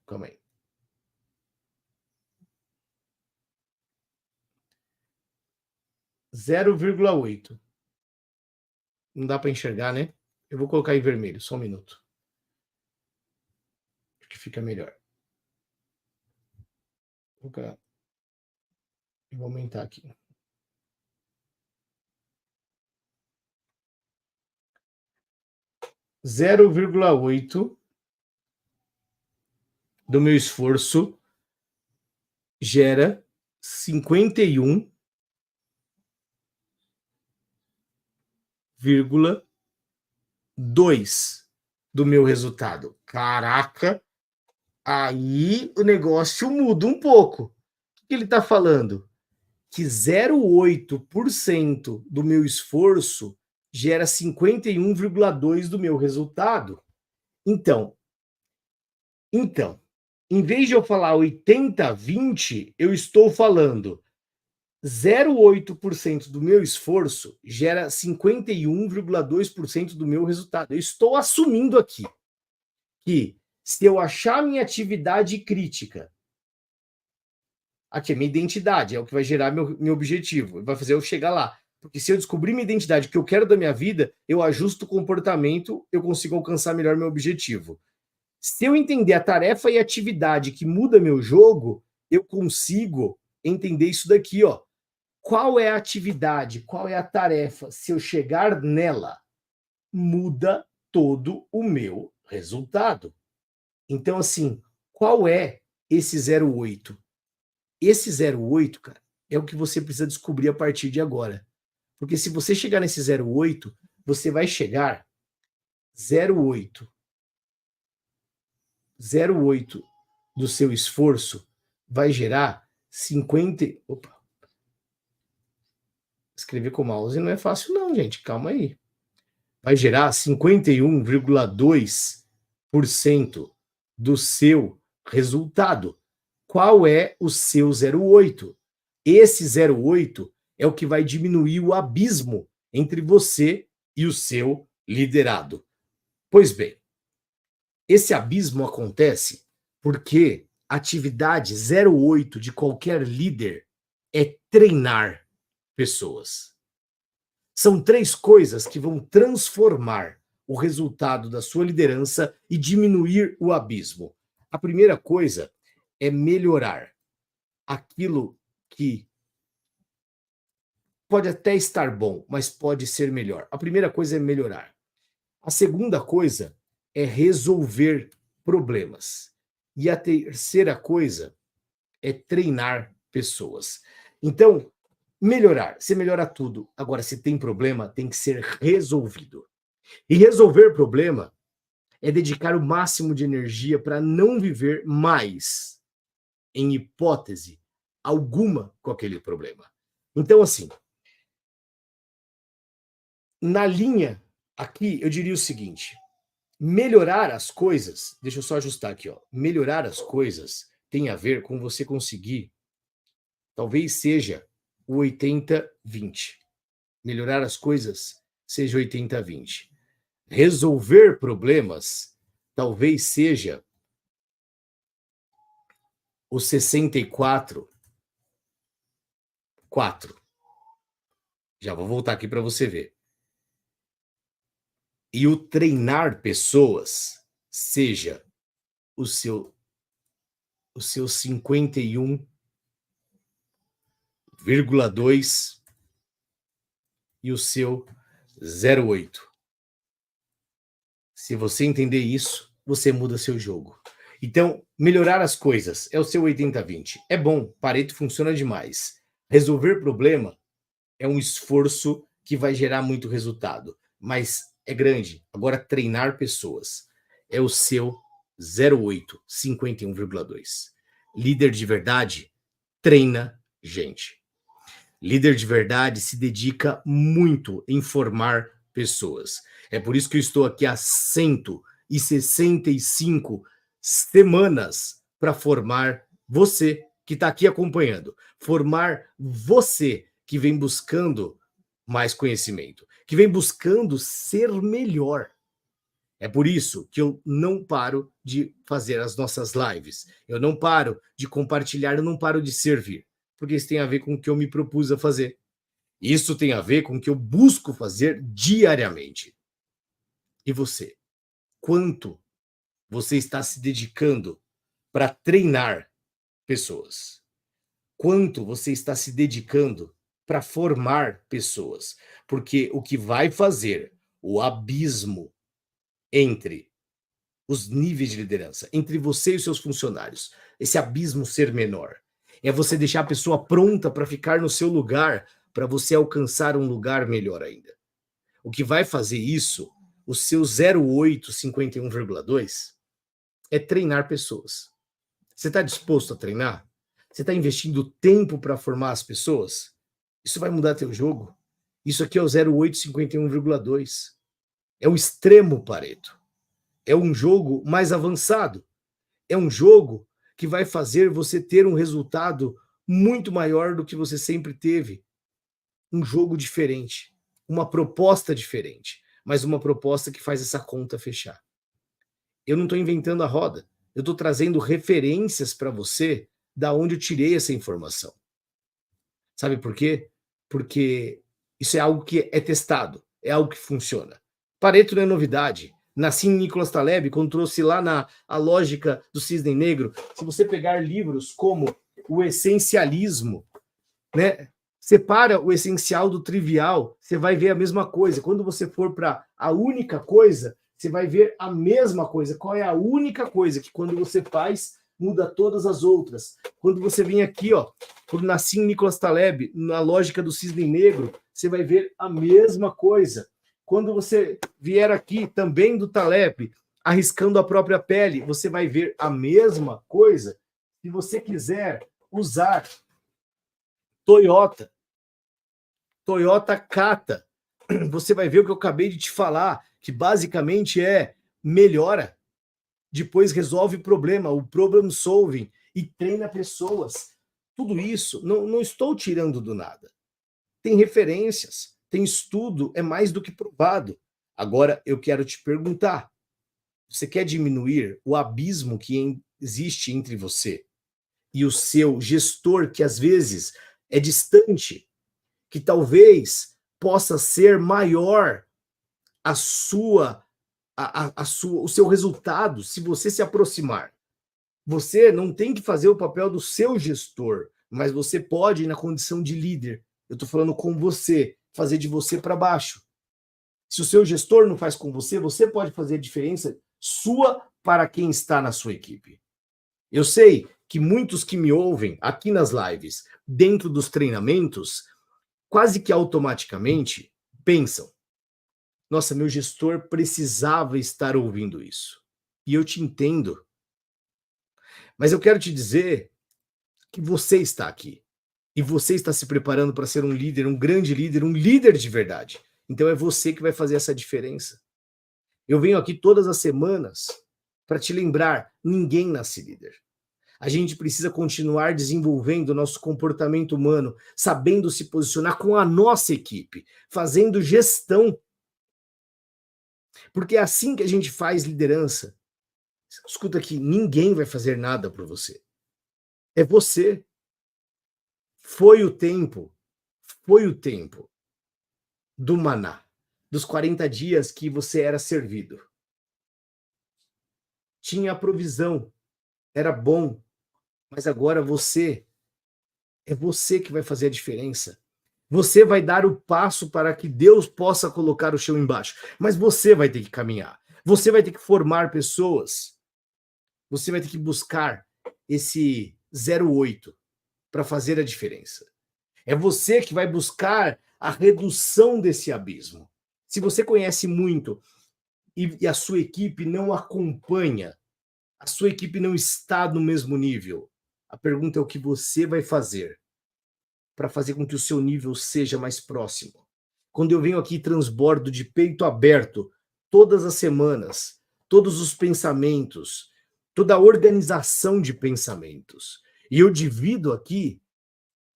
Calma aí. 0,8. Não dá para enxergar, né? Eu vou colocar em vermelho, só um minuto. Que fica melhor. Eu vou aumentar aqui. 0,8 do meu esforço gera 51,2 do meu resultado. Caraca, aí o negócio muda um pouco. O que ele está falando? Que 0,8% do meu esforço gera 51,2 do meu resultado. Então, em vez de eu falar 80-20, eu estou falando 0,8% do meu esforço gera 51,2% do meu resultado. Eu estou assumindo aqui que se eu achar minha atividade crítica, aqui é minha identidade, é o que vai gerar meu objetivo, vai fazer eu chegar lá. Porque se eu descobrir minha identidade, o que eu quero da minha vida, eu ajusto o comportamento, eu consigo alcançar melhor meu objetivo. Se eu entender a tarefa e a atividade que muda meu jogo, eu consigo entender isso daqui, ó. Qual é a atividade, qual é a tarefa? Se eu chegar nela, muda todo o meu resultado. Então, assim, qual é esse 0,8? Esse 0,8, cara, é o que você precisa descobrir a partir de agora. Porque se você chegar nesse 0,8, você vai chegar 0,8 do seu esforço vai gerar 50. Opa. Escrever com o mouse não é fácil, não, gente. Calma aí. Vai gerar 51,2% do seu resultado. Qual é o seu 0,8? Esse 0,8 é o que vai diminuir o abismo entre você e o seu liderado. Pois bem, esse abismo acontece porque a atividade 0,8 de qualquer líder é treinar pessoas. São 3 coisas que vão transformar o resultado da sua liderança e diminuir o abismo. A primeira coisa é melhorar aquilo que pode até estar bom, mas pode ser melhor. A primeira coisa é melhorar. A segunda coisa é resolver problemas. E a terceira coisa é treinar pessoas. Então, melhorar, você melhora tudo. Agora, se tem problema, tem que ser resolvido. E resolver problema é dedicar o máximo de energia para não viver mais, em hipótese alguma, com aquele problema. Então, assim, na linha aqui, eu diria o seguinte: melhorar as coisas, deixa eu só ajustar aqui, ó. Melhorar as coisas tem a ver com você conseguir, talvez seja o 80-20. Melhorar as coisas seja 80-20. Resolver problemas talvez seja o 64-4. Já vou voltar aqui para você ver. E o treinar pessoas seja o seu 51-2. 21,2 e o seu 0,8. Se você entender isso, você muda seu jogo. Então, melhorar as coisas é o seu 80-20. É bom, Pareto funciona demais. Resolver problema é um esforço que vai gerar muito resultado, mas é grande. Agora, treinar pessoas é o seu 0,8, 51,2. Líder de verdade treina gente. Líder de verdade se dedica muito em formar pessoas. É por isso que eu estou aqui há 165 semanas para formar você que está aqui acompanhando. Formar você que vem buscando mais conhecimento, que vem buscando ser melhor. É por isso que eu não paro de fazer as nossas lives. Eu não paro de compartilhar, eu não paro de servir. Porque isso tem a ver com o que eu me propus a fazer. Isso tem a ver com o que eu busco fazer diariamente. E você? Quanto você está se dedicando para treinar pessoas? Quanto você está se dedicando para formar pessoas? Porque o que vai fazer o abismo entre os níveis de liderança, entre você e os seus funcionários, esse abismo ser menor, é você deixar a pessoa pronta para ficar no seu lugar, para você alcançar um lugar melhor ainda. O que vai fazer isso, o seu 0,8, 51,2, é treinar pessoas. Você está disposto a treinar? Você está investindo tempo para formar as pessoas? Isso vai mudar teu jogo? Isso aqui é o 0,8, 51,2. É o extremo Pareto. É um jogo mais avançado. É um jogo que vai fazer você ter um resultado muito maior do que você sempre teve. Um jogo diferente, uma proposta diferente, mas uma proposta que faz essa conta fechar. Eu não estou inventando a roda, eu estou trazendo referências para você da onde eu tirei essa informação. Sabe por quê? Porque isso é algo que é testado, é algo que funciona. Pareto não é novidade. Nassim Nicholas Taleb, quando trouxe lá a lógica do cisne negro, se você pegar livros como o essencialismo, né? Separa o essencial do trivial, você vai ver a mesma coisa. Quando você for para a única coisa, você vai ver a mesma coisa. Qual é a única coisa que quando você faz, muda todas as outras? Quando você vem aqui, ó, por Nassim Nicholas Taleb, na lógica do cisne negro, você vai ver a mesma coisa. Quando você vier aqui também do Taleb, arriscando a própria pele, você vai ver a mesma coisa. Se você quiser usar Toyota Kata, você vai ver o que eu acabei de te falar, que basicamente é melhora, depois resolve problema, o problem solving, e treina pessoas. Tudo isso, não estou tirando do nada. Tem referências, tem estudo, é mais do que provado. Agora, eu quero te perguntar, você quer diminuir o abismo que existe entre você e o seu gestor, que às vezes é distante, que talvez possa ser maior a sua, o seu resultado se você se aproximar. Você não tem que fazer o papel do seu gestor, mas você pode, na condição de líder, eu estou falando com você, fazer de você para baixo. Se o seu gestor não faz com você, você pode fazer a diferença sua para quem está na sua equipe. Eu sei que muitos que me ouvem aqui nas lives, dentro dos treinamentos, quase que automaticamente pensam: nossa, meu gestor precisava estar ouvindo isso. E eu te entendo. Mas eu quero te dizer que você está aqui. E você está se preparando para ser um líder, um grande líder, um líder de verdade. Então é você que vai fazer essa diferença. Eu venho aqui todas as semanas para te lembrar: ninguém nasce líder. A gente precisa continuar desenvolvendo o nosso comportamento humano, sabendo se posicionar com a nossa equipe, fazendo gestão. Porque é assim que a gente faz liderança. Escuta aqui, ninguém vai fazer nada por você. É você. Foi o tempo do maná, dos 40 dias que você era servido. Tinha a provisão, era bom, mas agora você É você que vai fazer a diferença. Você vai dar o passo para que Deus possa colocar o chão embaixo. Mas você vai ter que caminhar. Você vai ter que formar pessoas. Você vai ter que buscar esse 08 para fazer a diferença. É você que vai buscar a redução desse abismo. Se você conhece muito e a sua equipe não acompanha, a sua equipe não está no mesmo nível, a pergunta é o que você vai fazer para fazer com que o seu nível seja mais próximo. Quando eu venho aqui transbordo de peito aberto, todas as semanas, todos os pensamentos, toda a organização de pensamentos, e eu divido aqui,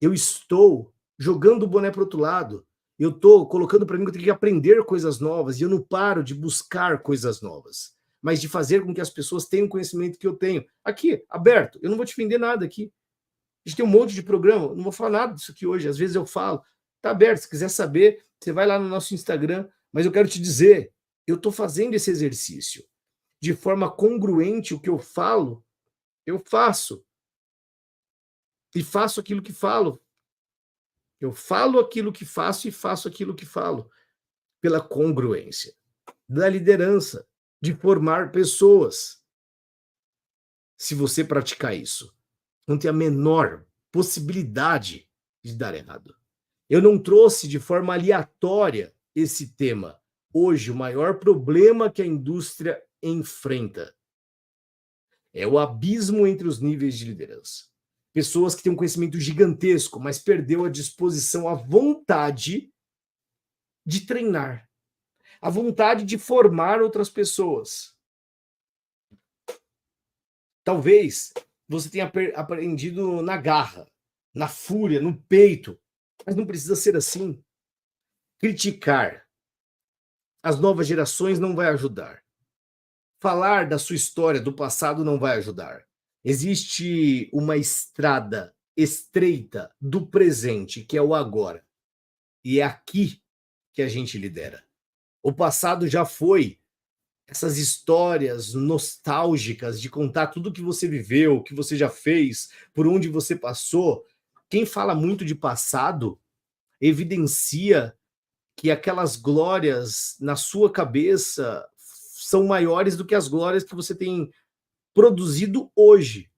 eu estou jogando o boné para o outro lado, eu estou colocando para mim que eu tenho que aprender coisas novas, e eu não paro de buscar coisas novas, mas de fazer com que as pessoas tenham o conhecimento que eu tenho. Aqui, aberto, eu não vou te vender nada aqui. A gente tem um monte de programa, não vou falar nada disso aqui hoje, às vezes eu falo, tá aberto, se quiser saber, você vai lá no nosso Instagram, mas eu quero te dizer, eu estou fazendo esse exercício, de forma congruente o que eu falo, eu faço, e faço aquilo que falo, eu falo aquilo que faço e faço aquilo que falo, pela congruência da liderança, de formar pessoas. Se você praticar isso, não tem a menor possibilidade de dar errado. Eu não trouxe de forma aleatória esse tema. Hoje, o maior problema que a indústria enfrenta é o abismo entre os níveis de liderança. Pessoas que têm um conhecimento gigantesco, mas perdeu a disposição, a vontade de treinar, a vontade de formar outras pessoas. Talvez você tenha aprendido na garra, na fúria, no peito, mas não precisa ser assim. Criticar as novas gerações não vai ajudar. Falar da sua história, do passado, não vai ajudar. Existe uma estrada estreita do presente, que é o agora. E é aqui que a gente lidera. O passado já foi. Essas histórias nostálgicas de contar tudo que você viveu, o que você já fez, por onde você passou. Quem fala muito de passado evidencia que aquelas glórias na sua cabeça são maiores do que as glórias que você tem produzido hoje.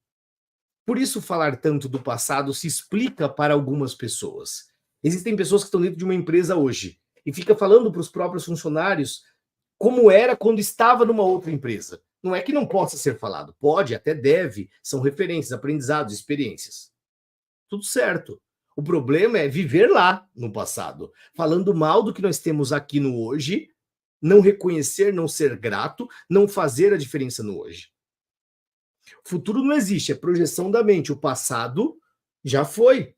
Por isso, falar tanto do passado se explica para algumas pessoas. Existem pessoas que estão dentro de uma empresa hoje e fica falando para os próprios funcionários como era quando estava numa outra empresa. Não é que não possa ser falado, pode, até deve, são referências, aprendizados, experiências. Tudo certo. O problema é viver lá no passado, falando mal do que nós temos aqui no hoje, não reconhecer, não ser grato, não fazer a diferença no hoje. O futuro não existe, é projeção da mente. O passado já foi.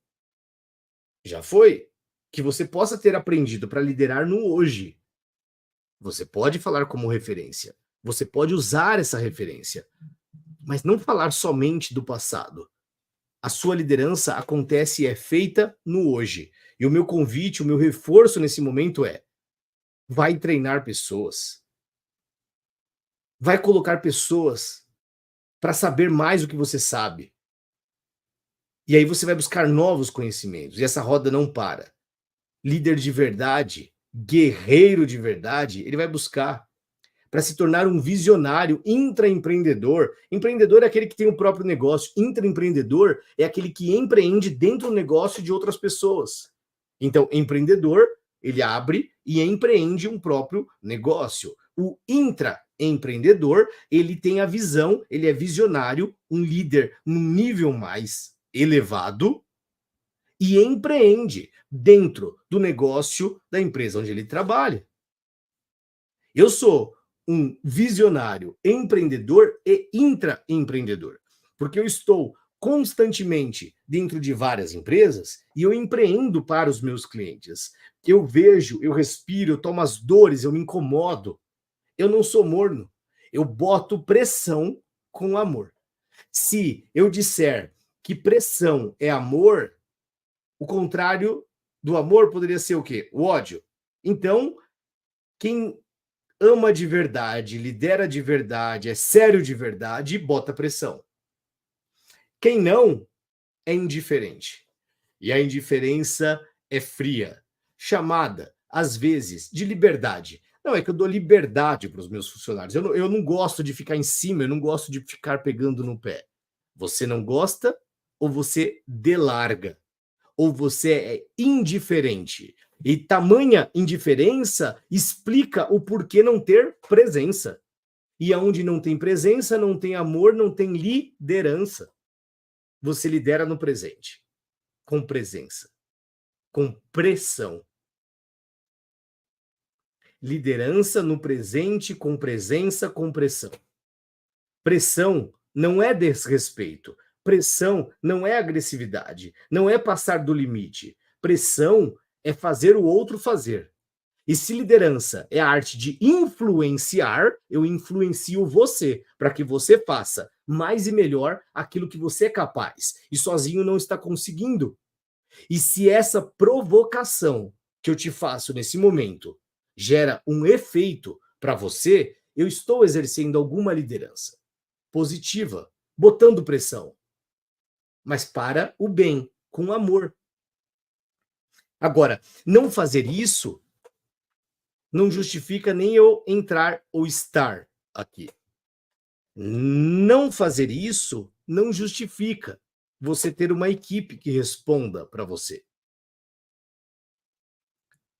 Já foi. Que você possa ter aprendido para liderar no hoje. Você pode falar como referência. Você pode usar essa referência. Mas não falar somente do passado. A sua liderança acontece e é feita no hoje. E o meu convite, o meu reforço nesse momento é: vai treinar pessoas. Vai colocar pessoas para saber mais do que você sabe. E aí você vai buscar novos conhecimentos. E essa roda não para. Líder de verdade, guerreiro de verdade, ele vai buscar para se tornar um visionário, intraempreendedor. Empreendedor é aquele que tem o próprio negócio. Intraempreendedor é aquele que empreende dentro do negócio de outras pessoas. Então, empreendedor, ele abre e empreende um próprio negócio. O intraempreendedor, ele tem a visão, ele é visionário, um líder num nível mais elevado e empreende dentro do negócio da empresa onde ele trabalha. Eu sou um visionário, empreendedor e intraempreendedor, porque eu estou constantemente dentro de várias empresas e eu empreendo para os meus clientes. Eu vejo, eu respiro, eu tomo as dores, eu me incomodo. Eu não sou morno. Eu boto pressão com amor. Se eu disser que pressão é amor, o contrário do amor poderia ser o quê? O ódio. Então, quem ama de verdade, lidera de verdade, é sério de verdade, bota pressão. Quem não, é indiferente. E a indiferença é fria, chamada, às vezes, de liberdade. Não, é que eu dou liberdade para os meus funcionários. Eu não gosto de ficar em cima, eu não gosto de ficar pegando no pé. Você não gosta ou você delarga? Ou você é indiferente? E tamanha indiferença explica o porquê não ter presença. E aonde não tem presença, não tem amor, não tem liderança. Você lidera no presente, com presença, com pressão. Liderança no presente, com presença, com pressão. Pressão não é desrespeito. Pressão não é agressividade. Não é passar do limite. Pressão é fazer o outro fazer. E se liderança é a arte de influenciar, eu influencio você para que você faça mais e melhor aquilo que você é capaz e sozinho não está conseguindo. E se essa provocação que eu te faço nesse momento gera um efeito para você, eu estou exercendo alguma liderança positiva, botando pressão, mas para o bem, com amor. Agora, não fazer isso não justifica nem eu entrar ou estar aqui. Não fazer isso não justifica você ter uma equipe que responda para você.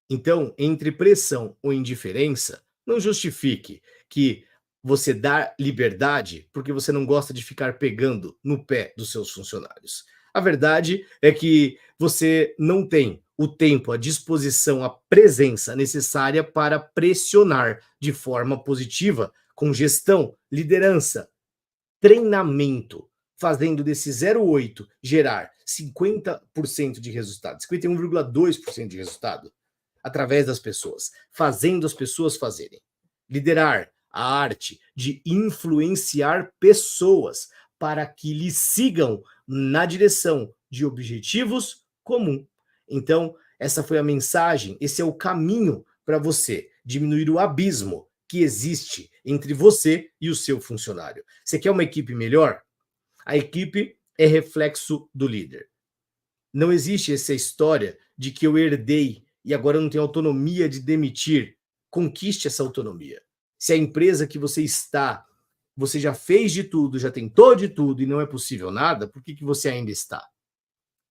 Então, entre pressão ou indiferença, não justifique que você dá liberdade porque você não gosta de ficar pegando no pé dos seus funcionários. A verdade é que você não tem o tempo, a disposição, a presença necessária para pressionar de forma positiva, com gestão, liderança, treinamento, fazendo desse 0,8 gerar 50% de resultado, 51,2% de resultado, através das pessoas, fazendo as pessoas fazerem. Liderar a arte de influenciar pessoas para que lhe sigam na direção de objetivos comuns. Então, essa foi a mensagem, esse é o caminho para você diminuir o abismo que existe entre você e o seu funcionário. Você quer uma equipe melhor? A equipe é reflexo do líder. Não existe essa história de que eu herdei e agora eu não tenho autonomia de demitir. Conquiste essa autonomia. Se a empresa que você está, você já fez de tudo, já tentou de tudo e não é possível nada, por que você ainda está?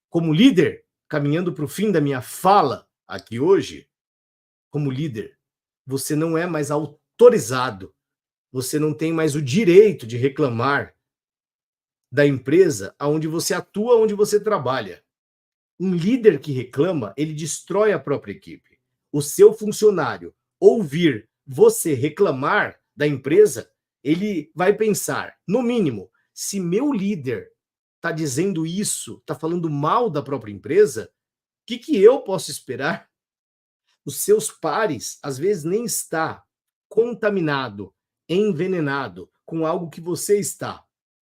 Como líder, caminhando para o fim da minha fala aqui hoje, como líder, você não é mais autorizado, você não tem mais o direito de reclamar da empresa onde você atua, onde você trabalha. Um líder que reclama, ele destrói a própria equipe. O seu funcionário ouvir você reclamar da empresa, ele vai pensar, no mínimo, se meu líder está dizendo isso, está falando mal da própria empresa, o que eu posso esperar? Os seus pares, às vezes, nem está contaminado, envenenado com algo que você está.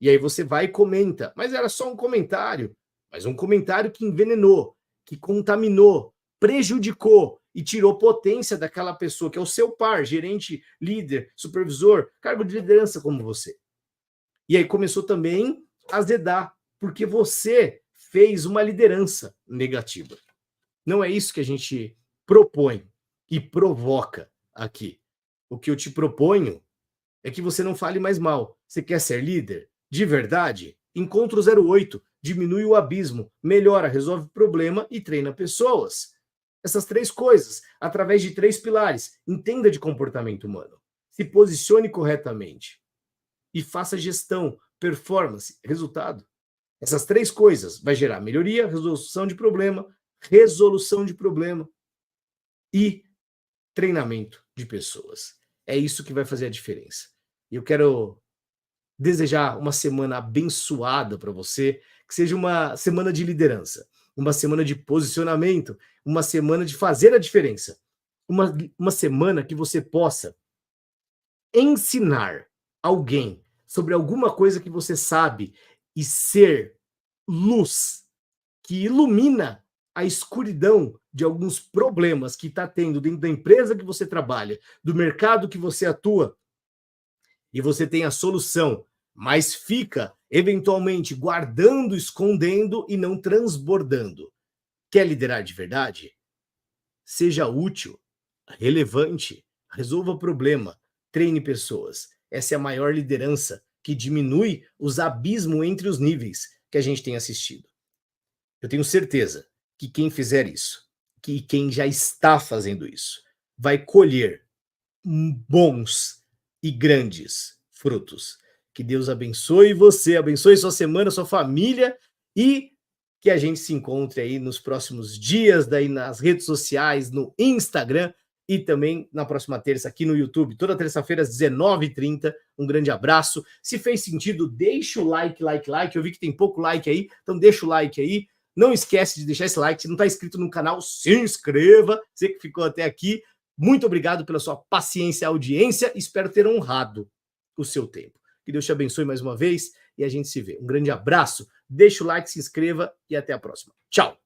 E aí você vai e comenta, mas era só um comentário. Mas um comentário que envenenou, que contaminou, prejudicou e tirou potência daquela pessoa que é o seu par, gerente, líder, supervisor, cargo de liderança como você. E aí começou também a azedar, porque você fez uma liderança negativa. Não é isso que a gente propõe e provoca aqui. O que eu te proponho é que você não fale mais mal. Você quer ser líder? De verdade? Encontra o 0,8, diminui o abismo, melhora, resolve o problema e treina pessoas. Essas três coisas, através de 3 pilares. Entenda de comportamento humano, se posicione corretamente e faça gestão, performance, resultado. Essas 3 coisas vai gerar melhoria, resolução de problema e treinamento de pessoas. É isso que vai fazer a diferença. E eu quero desejar uma semana abençoada para você, que seja uma semana de liderança, uma semana de posicionamento, uma semana de fazer a diferença, uma semana que você possa ensinar alguém sobre alguma coisa que você sabe e ser luz que ilumina a escuridão de alguns problemas que está tendo dentro da empresa que você trabalha, do mercado que você atua, e você tem a solução, mas fica, eventualmente, guardando, escondendo e não transbordando. Quer liderar de verdade? Seja útil, relevante, resolva problema, treine pessoas. Essa é a maior liderança que diminui os abismos entre os níveis que a gente tem assistido. Eu tenho certeza que quem fizer isso, que quem já está fazendo isso, vai colher bons e grandes frutos. Que Deus abençoe você, abençoe sua semana, sua família e que a gente se encontre aí nos próximos dias, daí nas redes sociais, no Instagram e também na próxima terça aqui no YouTube, toda terça-feira às 19h30. Um grande abraço. Se fez sentido, deixa o like. Eu vi que tem pouco like aí, então deixa o like aí. Não esquece de deixar esse like. Se não está inscrito no canal, se inscreva. Você que ficou até aqui, muito obrigado pela sua paciência e audiência. Espero ter honrado o seu tempo. Que Deus te abençoe mais uma vez e a gente se vê. Um grande abraço, deixa o like, se inscreva e até a próxima. Tchau!